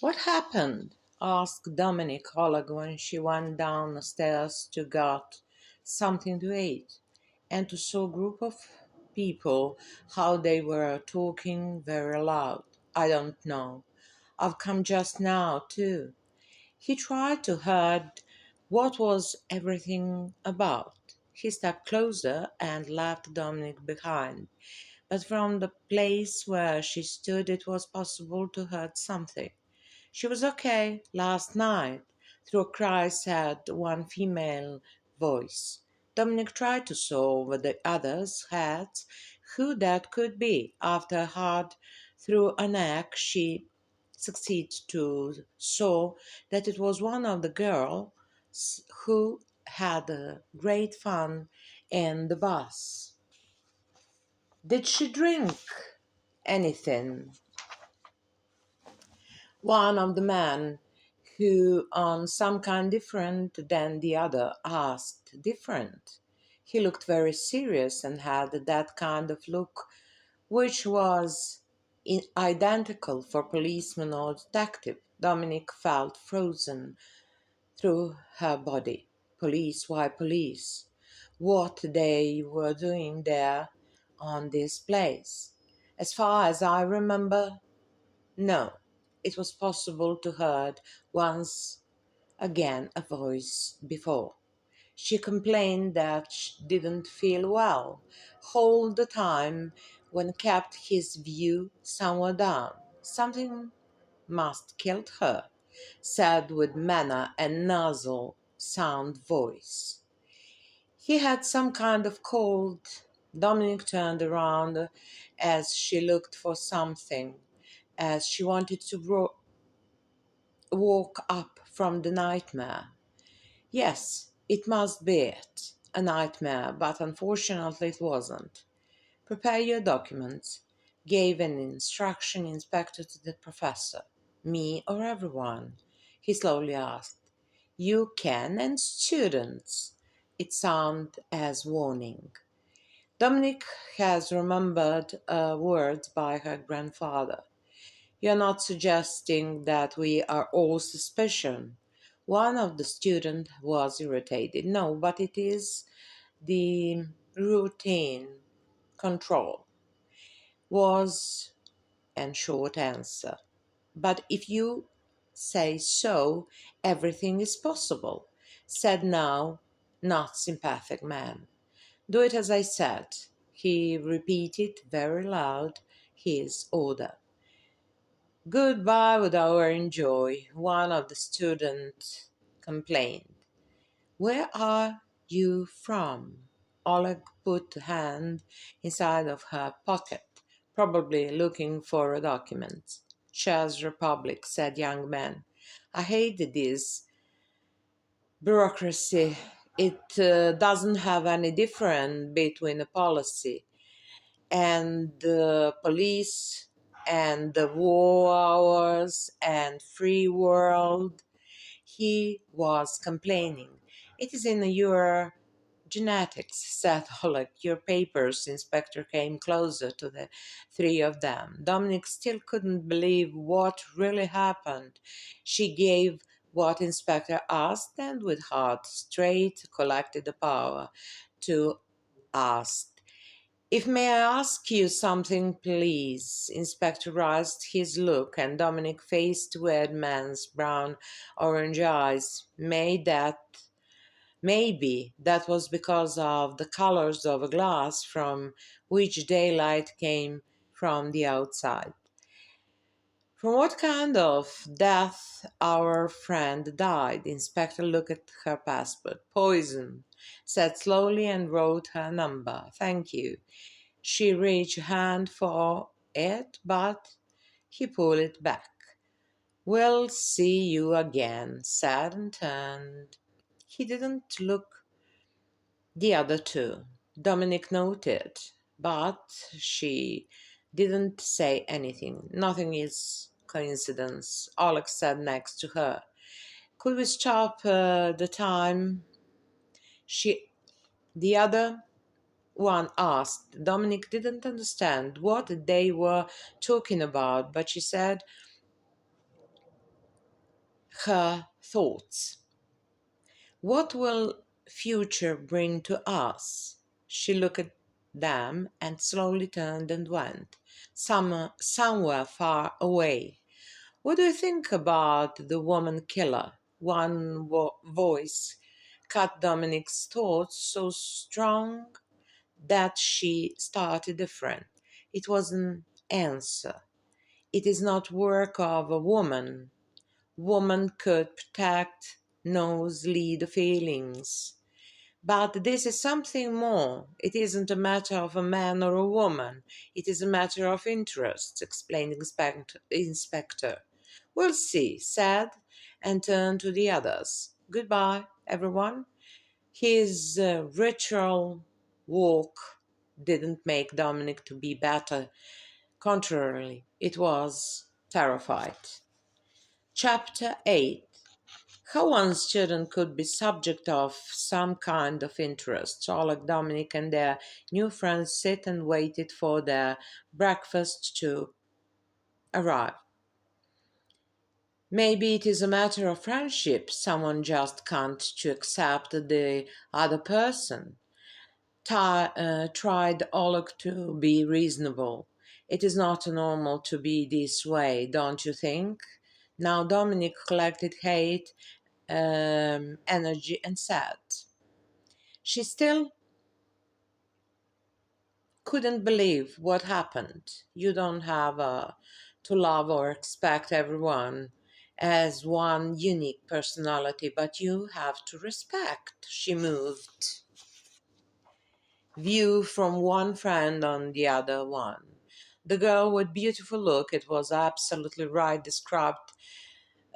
What happened? Asked Dominic Oleg when she went down the stairs to get something to eat and to saw a group of people how they were talking very loud. I don't know. I've come just now too. He tried to hear what was everything about. He stepped closer and left Dominic behind, but from the place where she stood it was possible to hear something. She was okay last night, through a cry said one female voice. Dominic tried to saw over the others' heads who that could be. After hard through a neck, she succeeded to saw that it was one of the girls who had great fun in the bus. Did she drink anything? One of the men who, on some kind different than the other, asked. Different. He looked very serious and had that kind of look which was identical for policeman or detective. Dominic felt frozen through her body. Police, why police? What they were doing there on this place? As far as I remember, no. It was possible to heard once again a voice before. She complained that she didn't feel well all the time when kept his view somewhat down. Something must killed her, said with manner and nasal sound voice. He had some kind of cold. Dominic turned around as she looked for something, as she wanted to woke up from the nightmare. Yes, it must be it. A nightmare, but unfortunately it wasn't. Prepare your documents, gave an instruction inspector to the professor. Me or everyone? He slowly asked. You can and students. It sounded as warning. Dominic has remembered words by her grandfather. You're not suggesting that we are all suspicion. One of the students was irritated. No, but it is the routine control was and short answer. But if you say so, everything is possible, said now not sympathetic man. Do it as I said. He repeated very loud his order. Goodbye with our enjoy, one of the students complained. Where are you from? Oleg put a hand inside of her pocket, probably looking for a document. Czech Republic, said young man. I hate this bureaucracy. It doesn't have any difference between a policy and the police and the war hours and free world. He was complaining. It is in your genetics, said Oleg. Your papers. Inspector came closer to the three of them. Dominic still couldn't believe what really happened. She gave what Inspector asked and with heart straight collected the power to ask. If may I ask you something, please? Inspector raised his look, and Dominic faced Wedman's brown orange eyes. Maybe that was because of the colors of a glass from which daylight came from the outside. From what kind of death our friend died? Inspector looked at her passport. Poison, said slowly and wrote her number. Thank you. She reached a hand for it, but he pulled it back. We'll see you again, said and turned. He didn't look the other two. Dominic noted, but she didn't say anything. Nothing is coincidence, Alex said next to her. Could we stop the time? She, the other one asked. Dominic didn't understand what they were talking about, but she said, her thoughts. What will future bring to us? She looked at them and slowly turned and went, somewhere far away. What do you think about the woman killer? One voice cut Dominic's thoughts so strong that she started different. It was an answer. It is not work of a woman. Woman could protect, knows, lead feelings. But this is something more. It isn't a matter of a man or a woman. It is a matter of interest, explained Inspector. We'll see, said, and turned to the others. Goodbye, everyone. His ritual walk didn't make Dominic to be better. Contrarily, it was terrified. Chapter 8. How one student could be subject of some kind of interest. Charlotte, Dominic, and their new friends sit and waited for their breakfast to arrive. Maybe it is a matter of friendship. Someone just can't to accept the other person. Tried Oleg to be reasonable. It is not normal to be this way, don't you think? Now Dominic collected hate, energy, and said, she still couldn't believe what happened. You don't have to love or expect everyone as one unique personality, but you have to respect. She moved view from one friend on the other one. The girl with beautiful look, it was absolutely right, described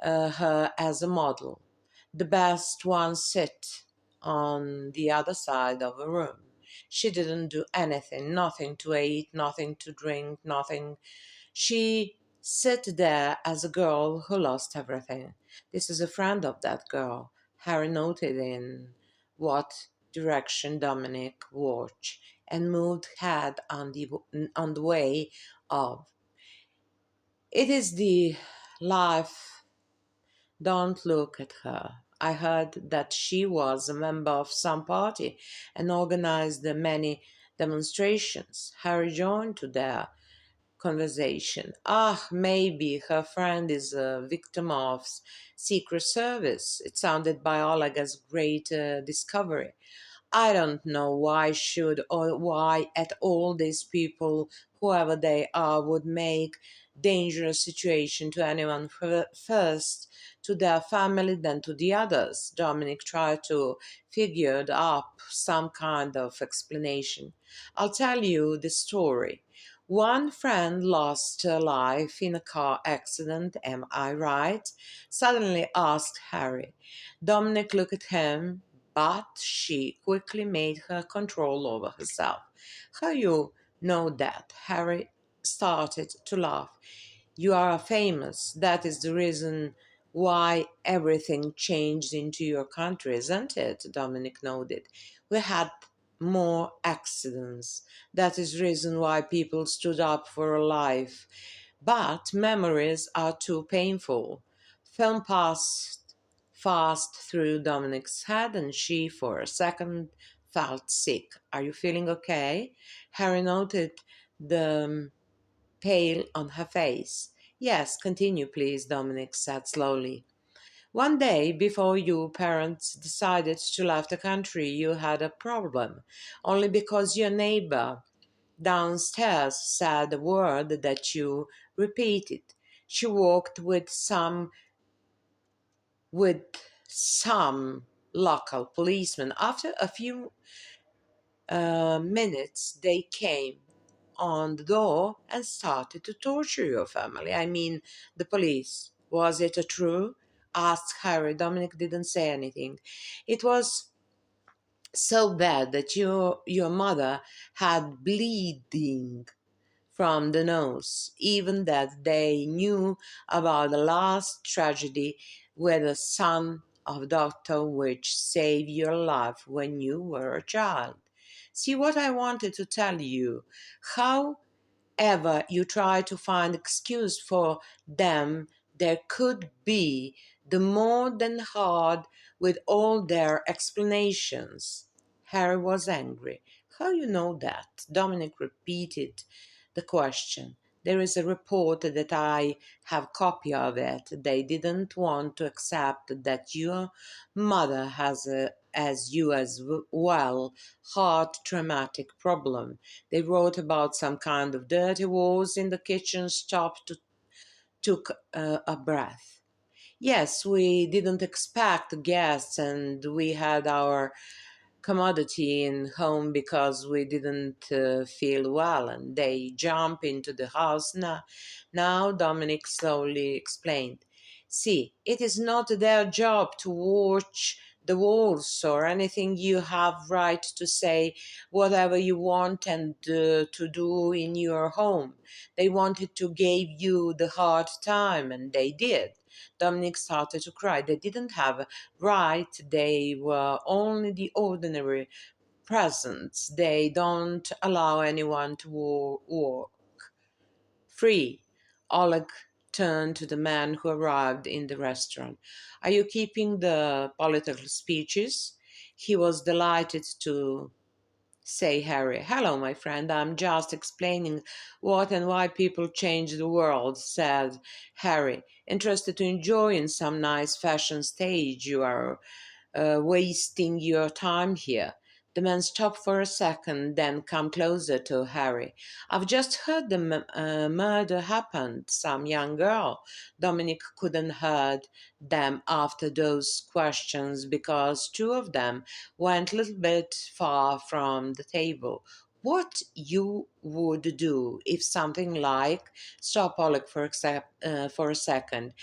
her as a model. The best one sit on the other side of a room. She didn't do anything, nothing to eat, nothing to drink, nothing. She sat there as a girl who lost everything. This is a friend of that girl. Harry noted in what direction Dominic watched and moved head on the way of. It is the life. Don't look at her. I heard that she was a member of some party and organized the many demonstrations. Harry joined to their conversation. Ah, maybe her friend is a victim of Secret Service. It sounded by Oleg as great discovery. I don't know why should or why at all these people, whoever they are, would make dangerous situation to anyone first to their family, then to the others. Dominic tried to figure up some kind of explanation. I'll tell you the story. One friend lost her life in a car accident, am I right? Suddenly asked Harry. Dominic looked at him, but she quickly made her control over herself. How you know that? Harry started to laugh. You are famous. That is the reason why everything changed into your country, isn't it? Dominic nodded. We had more accidents. That is the reason why people stood up for a life. But memories are too painful. Film passed fast through Dominic's head, and she, for a second, felt sick. Are you feeling okay? Harry noted the pale on her face. Yes, continue, please, Dominic said slowly. One day, before you parents decided to leave the country, you had a problem, only because your neighbor downstairs said a word that you repeated. She walked with some local policemen. After a few minutes, they came on the door and started to torture your family. I mean, the police. Was it a true? Asked Harry. Dominic didn't say anything. It was so bad that your mother had bleeding from the nose, even that they knew about the last tragedy with the son of Doctor which saved your life when you were a child. See what I wanted to tell you. However you try to find excuse for them, there could be the more than hard with all their explanations. Harry was angry. How you know that? Dominic repeated the question. There is a report that I have copy of it. They didn't want to accept that your mother has as you as well heart traumatic problem. They wrote about some kind of dirty walls in the kitchen. Stopped to took a breath. Yes, we didn't expect guests, and we had our commodity in home because we didn't feel well, and they jump into the house now. Dominic slowly explained. See, it is not their job to watch the walls or anything. You have right to say whatever you want and to do in your home. They wanted to give you the hard time, and they did. Dominic started to cry. They didn't have right, they were only the ordinary presents. They don't allow anyone to walk free. Oleg turned to the man who arrived in the restaurant. Are you keeping the political speeches? He was delighted to say Harry. Hello, my friend. I'm just explaining what and why people change the world, said Harry. Interested to enjoy in some nice fashion stage you are wasting your time here. The man stopped for a second, then came closer to Harry. I've just heard the murder happened. Some young girl. Dominic couldn't heard them after those questions because two of them went a little bit far from the table. What you would do if something like stop Oleg for a second,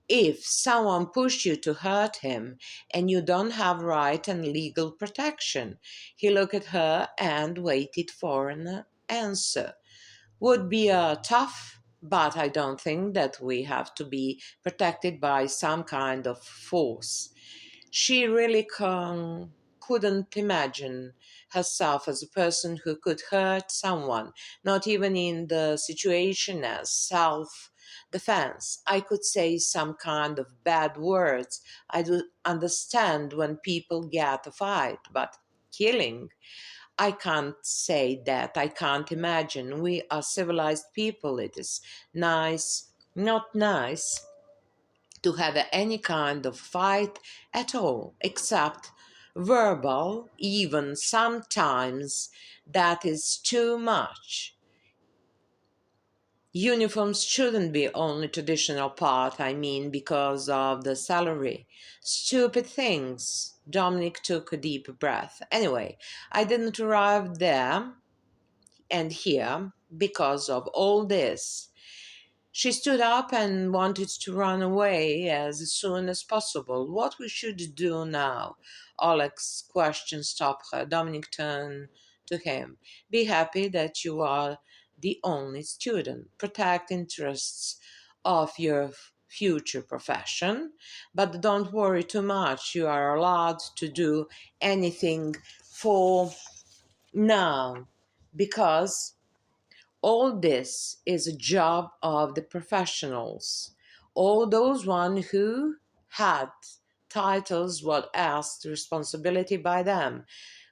if someone pushed you to hurt him and you don't have right and legal protection. He looked at her and waited for an answer. Would be tough, but I don't think that we have to be protected by some kind of force. She really couldn't imagine herself as a person who could hurt someone, not even in the situation as self defense. I could say some kind of bad words. I do understand when people get a fight, but killing, I can't say that. I can't imagine. We are civilized people. It is nice, not nice to have any kind of fight at all, except verbal, even sometimes that is too much. Uniforms shouldn't be only traditional part, I mean, because of the salary. Stupid things. Dominic took a deep breath. Anyway, I didn't arrive there and here because of all this. She stood up and wanted to run away as soon as possible. What we should do now? Oleg's question stopped her. Dominic turned to him. Be happy that you are the only student. Protect interests of your future profession, but don't worry too much. You are allowed to do anything for now because all this is a job of the professionals. All those one who had titles were asked responsibility by them.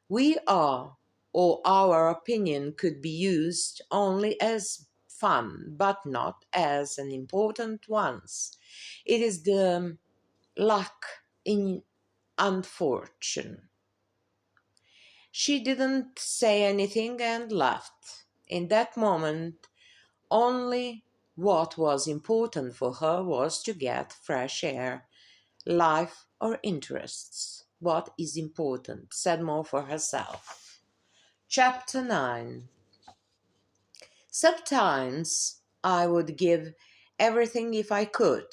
We are, or our opinion could be used only as fun, but not as an important ones. It is the luck in unfortune. She didn't say anything and left. In that moment, only what was important for her was to get fresh air, life, or interests. What is important, said more for herself. Chapter 9. Sometimes I would give everything if I could.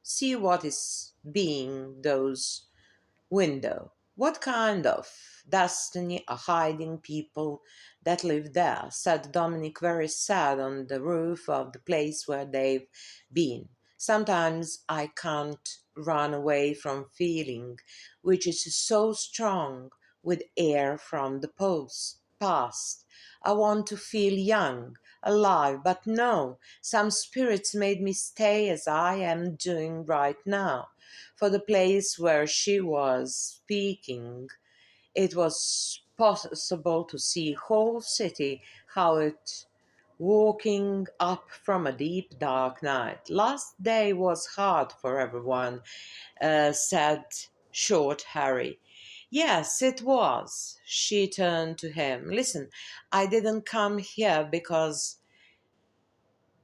See what is being those window. What kind of destiny are hiding people that live there? Said Dominic, very sad on the roof of the place where they've been. Sometimes I can't run away from feeling, which is so strong with air from the past. I want to feel young, alive, but no, some spirits made me stay as I am doing right now. For the place where she was speaking, it was possible to see whole city, how it walking up from a deep dark night. Last day was hard for everyone, said short Harry. Yes, it was. She turned to him. Listen, I didn't come here because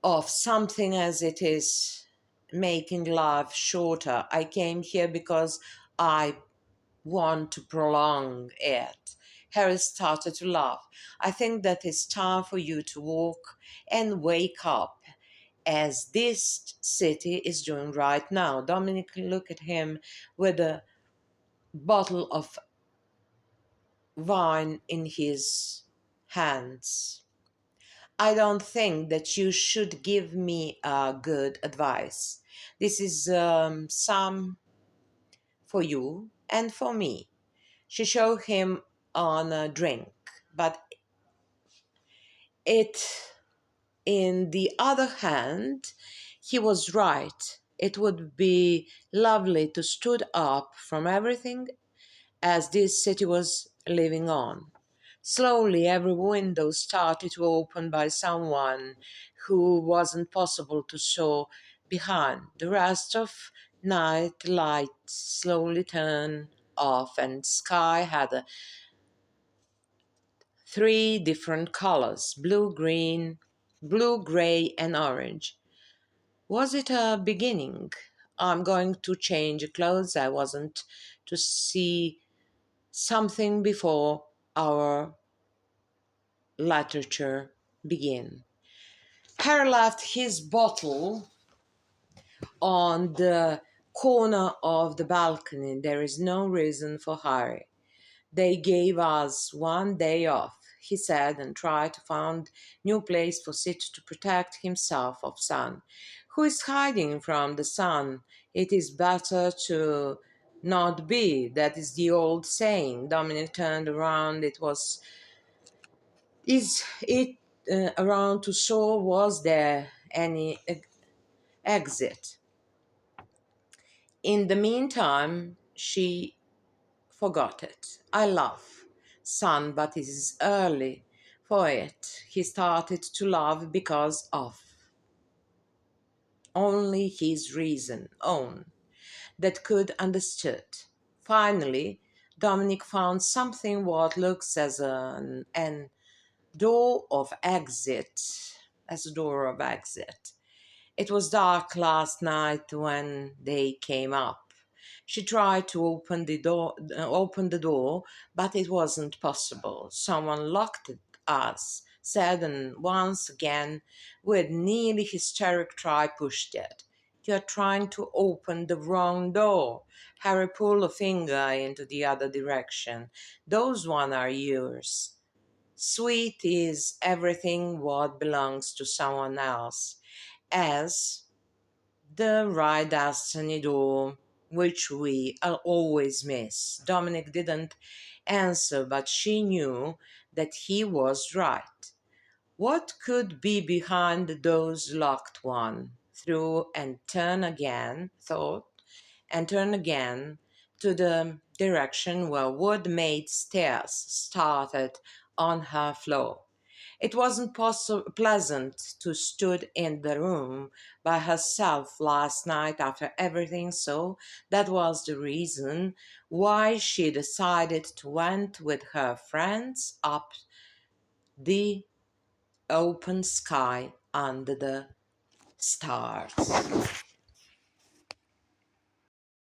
of something as it is making life shorter. I came here because I want to prolong it. Harry started to laugh. I think that it's time for you to walk and wake up, as this city is doing right now. Dominic looked at him with a bottle of wine in his hands. I don't think that you should give me good advice. This is some for you and for me. She showed him on a drink, but it, in the other hand, he was right. It would be lovely to stood up from everything as this city was living on. Slowly, every window started to open by someone who wasn't possible to saw behind. The rest of night light slowly turned off, and sky had three different colors: blue, green, blue, gray, and orange. Was it a beginning? I'm going to change clothes. I wasn't to see something before our literature begin. Harry left his bottle on the corner of the balcony. There is no reason for hurry. They gave us one day off, he said, and tried to find new place for Sid to protect himself of sun. Who is hiding from the sun? It is better to not be. That is the old saying. Dominic turned around. It was is it around to saw was there any exit. In the meantime, she forgot it. I love sun, but it is early for it. He started to love because of only his reason own that could understood. Finally, Dominic found something what looks as an door of exit, as a door of exit. It was dark last night when they came up. She tried to open the door, but it wasn't possible. Someone locked us, said, and once again, with nearly hysteric try, pushed it. You're trying to open the wrong door. Harry pulled a finger into the other direction. Those one are yours. Sweet is everything what belongs to someone else, as the right destiny door, which we always miss. Dominic didn't answer, but she knew that he was right. What could be behind those locked one? Through and turn again, thought, and turn again to the direction where wood-made stairs started on her floor. It wasn't pleasant to stood in the room by herself last night after everything, so that was the reason why she decided to went with her friends up the open sky under the stars.